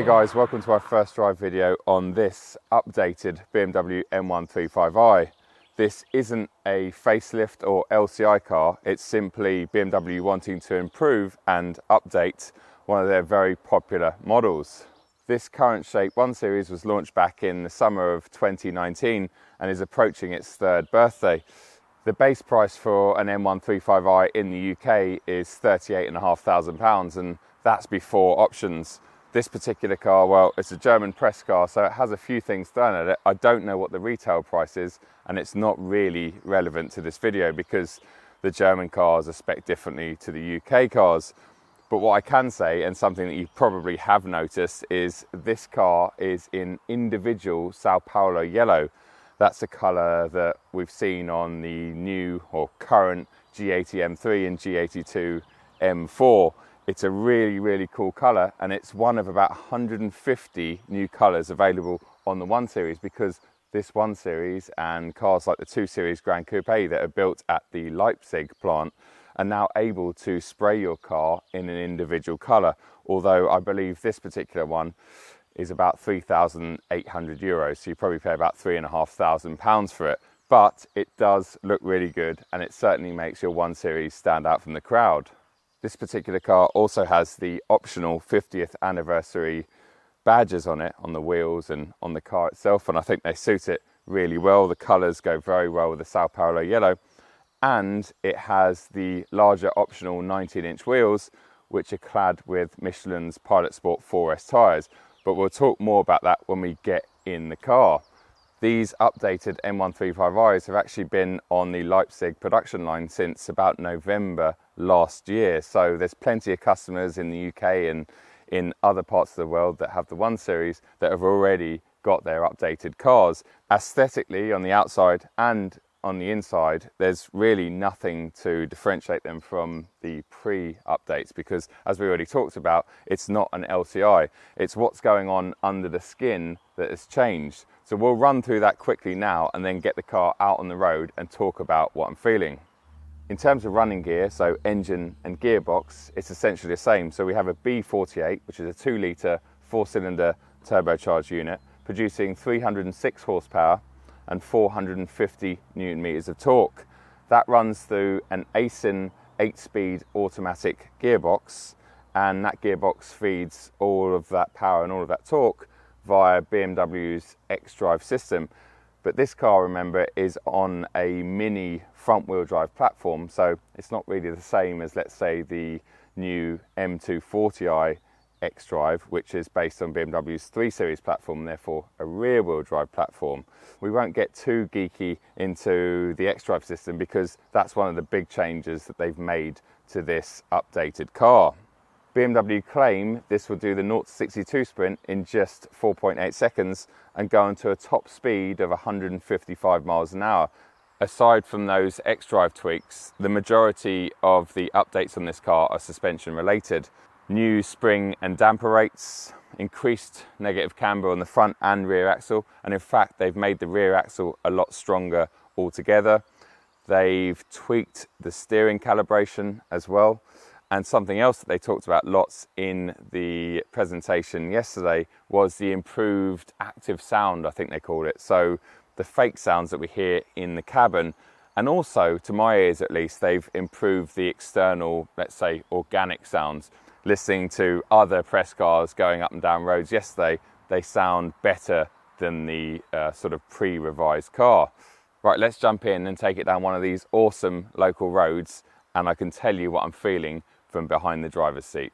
guys, welcome to our first drive video on this updated BMW M135i. This isn't a facelift or LCI car, it's simply BMW wanting to improve and update one of their very popular models. This current shape 1 series was launched back in the summer of 2019 and is approaching its 3rd birthday. The base price for an M135i in the UK is £38,500 and that's before options. This particular car, well, it's a German press car, so it has a few things thrown at it. I don't know what the retail price is, and it's not really relevant to this video because the German cars are spec'd differently to the UK cars. But what I can say, and something that you probably have noticed, is this car is in individual Sao Paulo yellow. That's the colour that we've seen on the new or current G80 M3 and G82 M4. It's a really cool colour, and it's one of about 150 new colours available on the 1 Series, because this 1 Series and cars like the 2 Series Grand Coupe that are built at the Leipzig plant are now able to spray your car in an individual colour, although I believe this particular one is about €3,800, so you probably pay about £3,500 for it. But it does look really good, and it certainly makes your 1 Series stand out from the crowd. This particular car also has the optional 50th anniversary badges on it, on the wheels and on the car itself, and I think they suit it really well. The colours go very well with the Sao Paulo yellow, and it has the larger optional 19-inch wheels, which are clad with Michelin's Pilot Sport 4S tyres, but we'll talk more about that when we get in the car. These updated M135i's have actually been on the Leipzig production line since about November last year. So there's plenty of customers in the UK and in other parts of the world that have the 1 Series that have already got their updated cars. Aesthetically, on the outside and on the inside, there's really nothing to differentiate them from the pre-updates because, as we already talked about, it's not an LCI. It's what's going on under the skin that has changed. So we'll run through that quickly now and then get the car out on the road and talk about what I'm feeling. In terms of running gear, so engine and gearbox, it's essentially the same. So we have a B48, which is a 2-litre 4-cylinder turbocharged unit, producing 306 horsepower and 450 newton meters of torque. That runs through an ASIN 8-speed automatic gearbox, and that gearbox feeds all of that power and all of that torque via BMW's xDrive system. But this car, remember, is on a mini front-wheel drive platform, so it's not really the same as, let's say, the new M240i xDrive, which is based on BMW's 3 Series platform, and therefore a rear-wheel drive platform. We won't get too geeky into the xDrive system because that's one of the big changes that they've made to this updated car. BMW claim this will do the 0-62 sprint in just 4.8 seconds and go into a top speed of 155 miles an hour. Aside from those xDrive tweaks, the majority of the updates on this car are suspension related. New spring and damper rates, increased negative camber on the front and rear axle, and in fact they've made the rear axle a lot stronger altogether. They've tweaked the steering calibration as well, and something else that they talked about lots in the presentation yesterday was the improved active sound, I think they called it. So the fake sounds that we hear in the cabin, and also, to my ears at least, they've improved the external, let's say, organic sounds. Listening to other press cars going up and down roads yesterday, they sound better than the sort of pre-revised car. Right, let's jump in and take it down one of these awesome local roads, and I can tell you what I'm feeling from behind the driver's seat.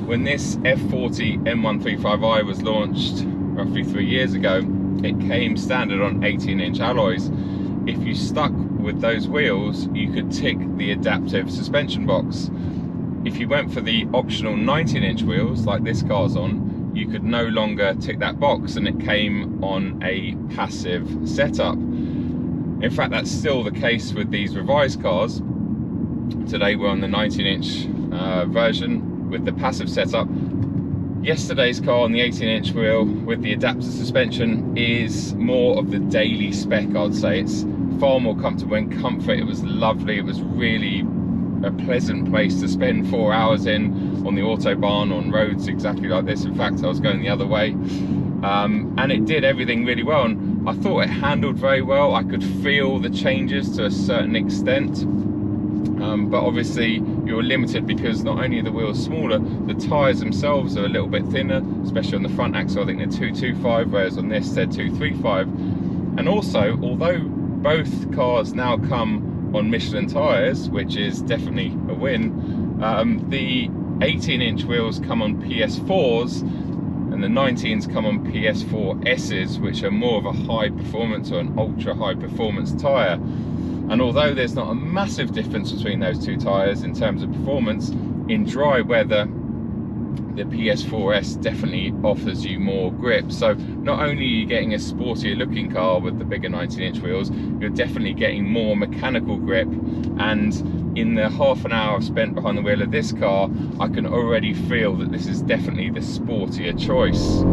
When this F40 M135i was launched roughly 3 years ago, it came standard on 18-inch alloys. If you stuck with those wheels, you could tick the adaptive suspension box. If you went for the optional 19-inch wheels, like this car's on, you could no longer tick that box, and it came on a passive setup. In fact, that's still the case with these revised cars. Today we're on the 19-inch version with the passive setup. Yesterday's car on the 18-inch wheel with the adaptive suspension is more of the daily spec, I'd say. It's far more comfortable in comfort. It was lovely. It was really a pleasant place to spend 4 hours in on the Autobahn, on roads exactly like this. In fact, I was going the other way. And it did everything really well. And I thought it handled very well. I could feel the changes to a certain extent. But obviously you're limited because not only are the wheels smaller, the tyres themselves are a little bit thinner, especially on the front axle. I think they're 225, whereas on this they're 235. And also, although both cars now come on Michelin tyres, which is definitely a win, the 18-inch wheels come on PS4s and the 19s come on PS4Ss, which are more of a high performance or an ultra high performance tyre. And although there's not a massive difference between those two tyres in terms of performance, in dry weather, the PS4S definitely offers you more grip. So not only are you getting a sportier looking car with the bigger 19-inch wheels, you're definitely getting more mechanical grip. And in the half an hour I've spent behind the wheel of this car, I can already feel that this is definitely the sportier choice.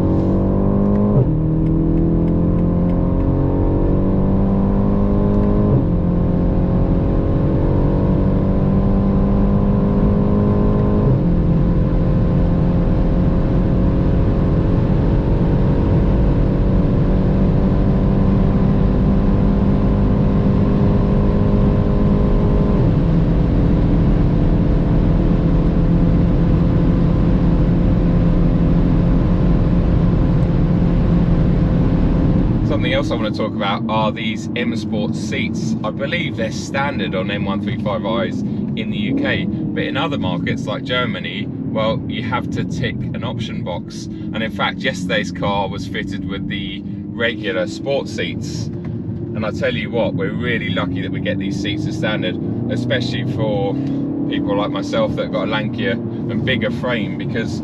Something else I want to talk about are these M Sport seats. I believe they're standard on M135i's in the UK, but in other markets like Germany, well, you have to tick an option box. And in fact, yesterday's car was fitted with the regular sport seats. And I tell you what, we're really lucky that we get these seats as standard, especially for people like myself that have got a lankier and bigger frame, because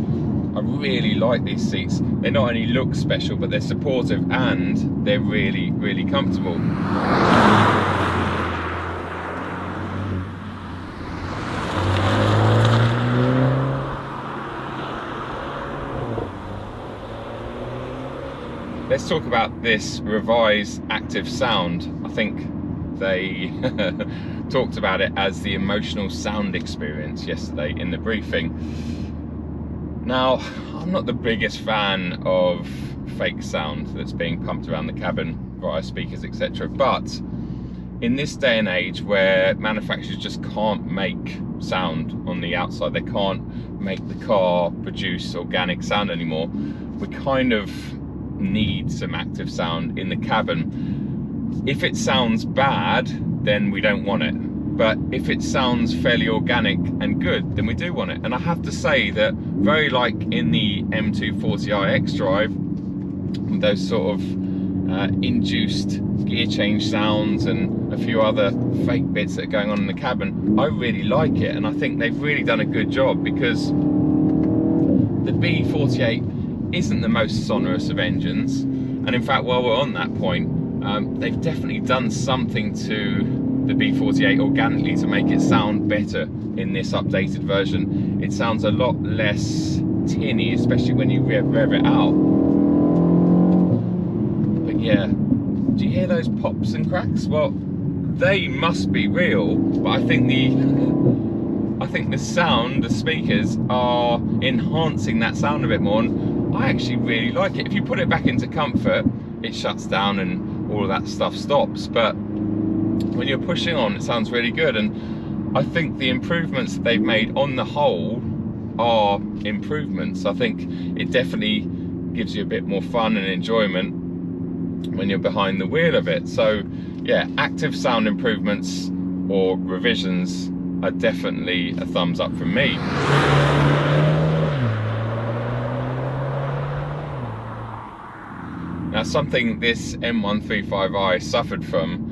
I really like these seats. They not only look special, but they're supportive and they're really, really comfortable. Let's talk about this revised active sound. I think they talked about it as the emotional sound experience yesterday in the briefing. Now, I'm not the biggest fan of fake sound that's being pumped around the cabin via speakers, etc. But in this day and age where manufacturers just can't make sound on the outside, they can't make the car produce organic sound anymore, we kind of need some active sound in the cabin. If it sounds bad, then we don't want it. But if it sounds fairly organic and good, then we do want it. And I have to say that very like in the M240i xDrive, those sort of induced gear change sounds and a few other fake bits that are going on in the cabin, I really like it. And I think they've really done a good job, because the B48 isn't the most sonorous of engines. And in fact, while we're on that point, they've definitely done something to the B48 organically to make it sound better in this updated version. It sounds a lot less tinny, especially when you rev it out. But yeah, do you hear those pops and cracks? Well, they must be real, but I think the sound, the speakers are enhancing that sound a bit more, and I actually really like it. If you put it back into comfort, it shuts down and all of that stuff stops, but when you're pushing on, it sounds really good. And I think the improvements that they've made on the whole are improvements. I think it definitely gives you a bit more fun and enjoyment when you're behind the wheel of it. So yeah, active sound improvements or revisions are definitely a thumbs up from me. Now, something this M135i suffered from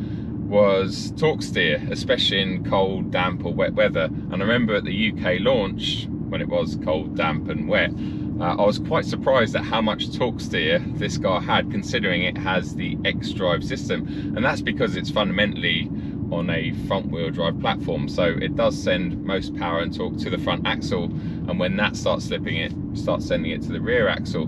was torque steer, especially in cold, damp or wet weather. And I remember at the UK launch, when it was cold, damp and wet, I was quite surprised at how much torque steer this car had, considering it has the xDrive system. And that's because it's fundamentally on a front wheel drive platform, so it does send most power and torque to the front axle, and when that starts slipping, it starts sending it to the rear axle.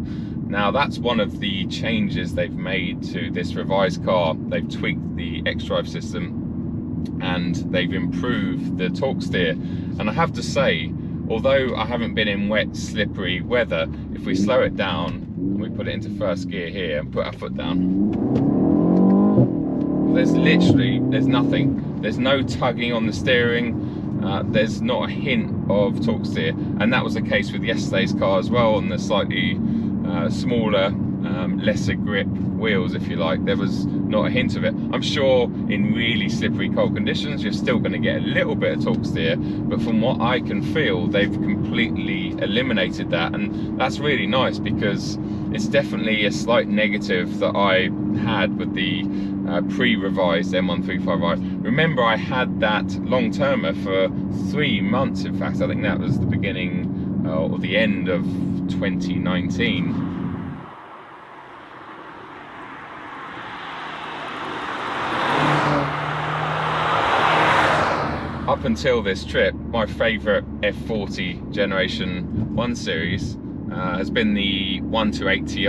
Now that's one of the changes they've made to this revised car. They've tweaked the xDrive system and they've improved the torque steer. And I have to say, although I haven't been in wet, slippery weather, if we slow it down and we put it into first gear here and put our foot down, there's nothing. There's no tugging on the steering. There's not a hint of torque steer, and that was the case with yesterday's car as well. On the slightly smaller, lesser grip wheels, if you like, there was not a hint of it. I'm sure in really slippery cold conditions you're still going to get a little bit of torque steer, but from what I can feel, they've completely eliminated that, and that's really nice, because it's definitely a slight negative that I had with the pre-revised M135i. Remember, I had that long-termer for 3 months. In fact, I think that was the beginning or the end of 2019. Up until this trip, my favourite F40 Generation 1 series has been the 128 Ti.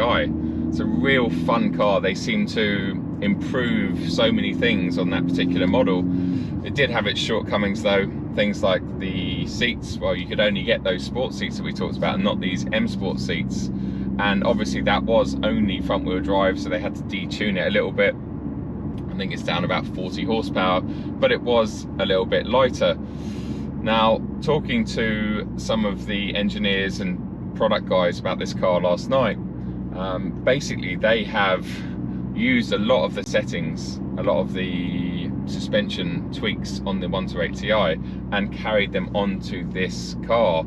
It's a real fun car. They seem to improve so many things on that particular model. It did have its shortcomings though. Things like the seats, well, you could only get those sports seats that we talked about and not these M Sport seats. And obviously that was only front wheel drive, so they had to detune it a little bit. I think it's down about 40 horsepower, but it was a little bit lighter. Now, talking to some of the engineers and product guys about this car last night, basically they have used a lot of the settings, a lot of the suspension tweaks on the 128 Ti and carried them onto this car.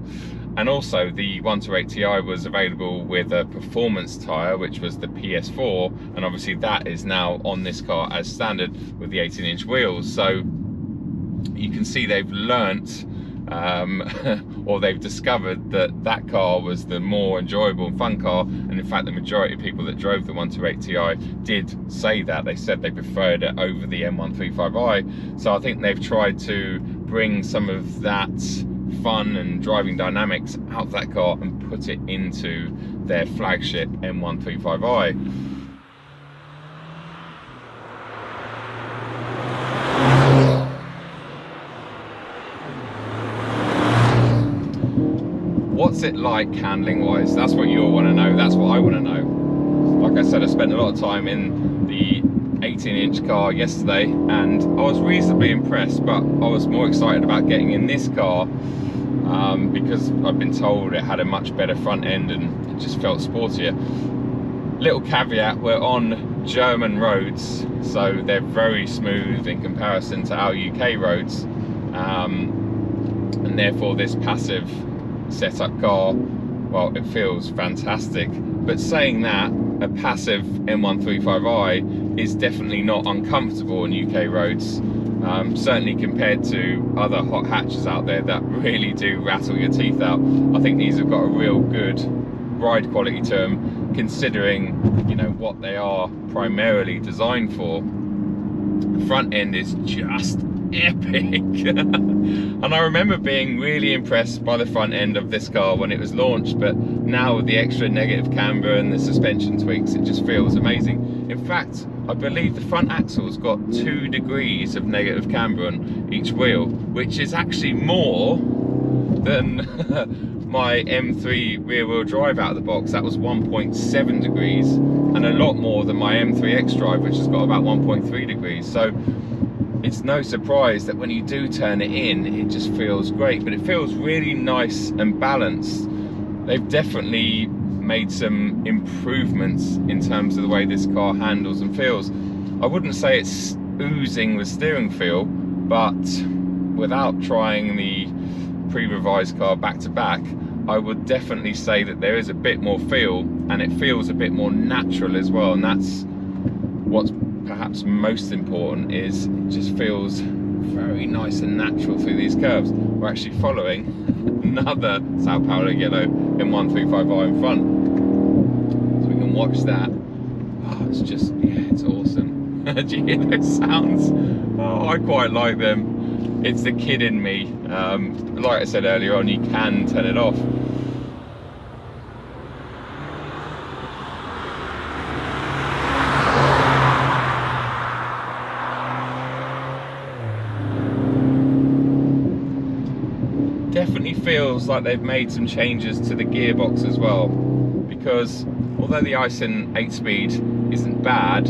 And also the 128 Ti was available with a performance tyre, which was the PS4, and obviously that is now on this car as standard with the 18-inch wheels. So you can see they've learnt or they've discovered that that car was the more enjoyable and fun car, and in fact the majority of people that drove the 128 Ti did say that. They said they preferred it over the M135i. So I think they've tried to bring some of that fun and driving dynamics out of that car and put it into their flagship M135i. What's it like handling wise? That's what you'll want to know. That's what I want to know. Like I said, I spent a lot of time in the 18-inch car yesterday and I was reasonably impressed, but I was more excited about getting in this car because I've been told it had a much better front end and it just felt sportier. Little caveat, we're on German roads, so they're very smooth in comparison to our UK roads, and therefore this passive setup car, well, it feels fantastic. But saying that, a passive M135i is definitely not uncomfortable on UK roads, certainly compared to other hot hatches out there that really do rattle your teeth out. I think these have got a real good ride quality to them, considering, you know, what they are primarily designed for. The front end is just epic. And I remember being really impressed by the front end of this car when it was launched, but now with the extra negative camber and the suspension tweaks, it just feels amazing. In fact, I believe the front axle's got 2 degrees of negative camber on each wheel, which is actually more than my M3 rear wheel drive out of the box. That was 1.7 degrees, and a lot more than my M3 xDrive, which has got about 1.3 degrees. So it's no surprise that when you do turn it in, it just feels great, but it feels really nice and balanced. They've definitely made some improvements in terms of the way this car handles and feels. I wouldn't say it's oozing with steering feel, but without trying the pre-revised car back to back, I would definitely say that there is a bit more feel, and it feels a bit more natural as well. And that's what's perhaps most important, is it just feels very nice and natural through these curves. We're actually following another Sao Paulo yellow M135i in front, so we can watch that. Oh, it's just, yeah, it's awesome. Do you hear those sounds? Oh, I quite like them. It's the kid in me. Like I said earlier on, you can turn it off. Definitely feels like they've made some changes to the gearbox as well, because although the Aisin 8-speed isn't bad,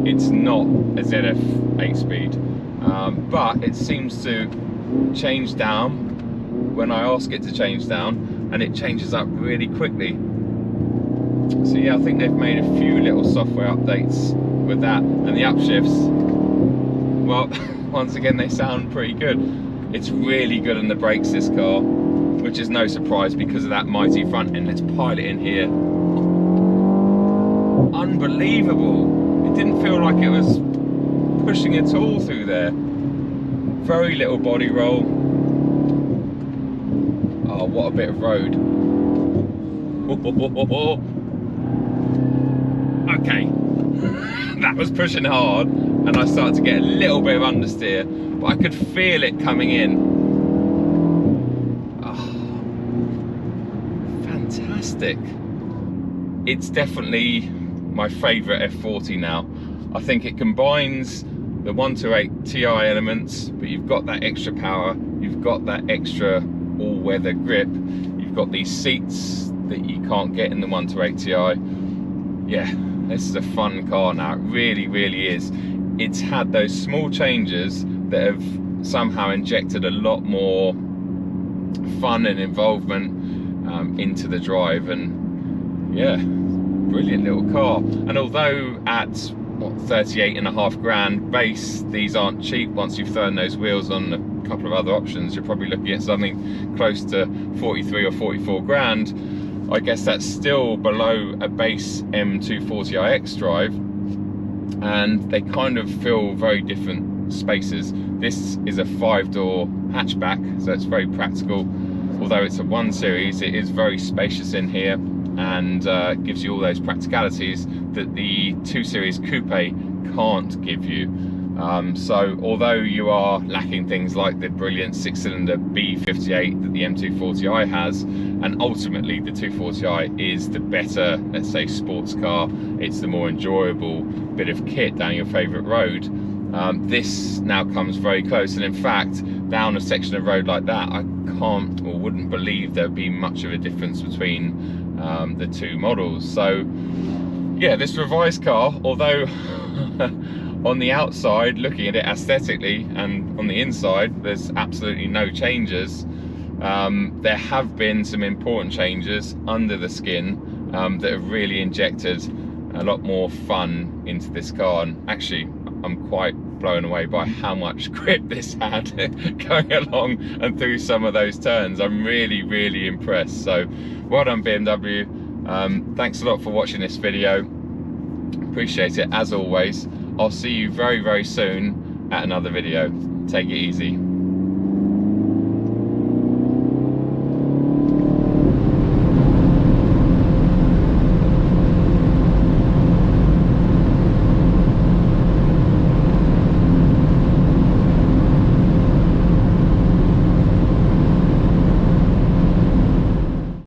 it's not a ZF 8-speed, but it seems to change down when I ask it to change down, and it changes up really quickly. So yeah, I think they've made a few little software updates with that, and the upshifts, well, once again, they sound pretty good. It's really good on the brakes, this car, which is no surprise because of that mighty front end. Let's pile it in here. Unbelievable. It didn't feel like it was pushing at all through there. Very little body roll. Oh, what a bit of road. Okay. That was pushing hard, and I started to get a little bit of understeer, but I could feel it coming in. Oh, fantastic. It's definitely my favourite F40 now. I think it combines the 128 Ti elements, but you've got that extra power, you've got that extra all-weather grip, you've got these seats that you can't get in the 128 Ti. Yeah, this is a fun car now, it really, really is. It's had those small changes that have somehow injected a lot more fun and involvement into the drive, and yeah, brilliant little car. And although at what, 38.5 grand base, these aren't cheap. Once you've thrown those wheels on a couple of other options, you're probably looking at something close to 43 or 44 grand. I guess that's still below a base M240i xDrive, and they kind of feel very different spaces. This is a 5-door hatchback, so it's very practical. Although it's a 1 Series, it is very spacious in here, and gives you all those practicalities that the 2 Series Coupe can't give you. So although you are lacking things like the brilliant 6-cylinder B58 that the M240i has, and ultimately the 240i is the better, let's say, sports car, it's the more enjoyable bit of kit down your favourite road, this now comes very close. And in fact, down a section of road like that, I can't or wouldn't believe there'd be much of a difference between the two models. So yeah, this revised car, although on the outside, looking at it aesthetically, and on the inside, there's absolutely no changes. There have been some important changes under the skin that have really injected a lot more fun into this car. And actually, I'm quite blown away by how much grip this had going along and through some of those turns. I'm really, really impressed. So well done, BMW. Thanks a lot for watching this video. Appreciate it as always. I'll see you very, very soon at another video. Take it easy.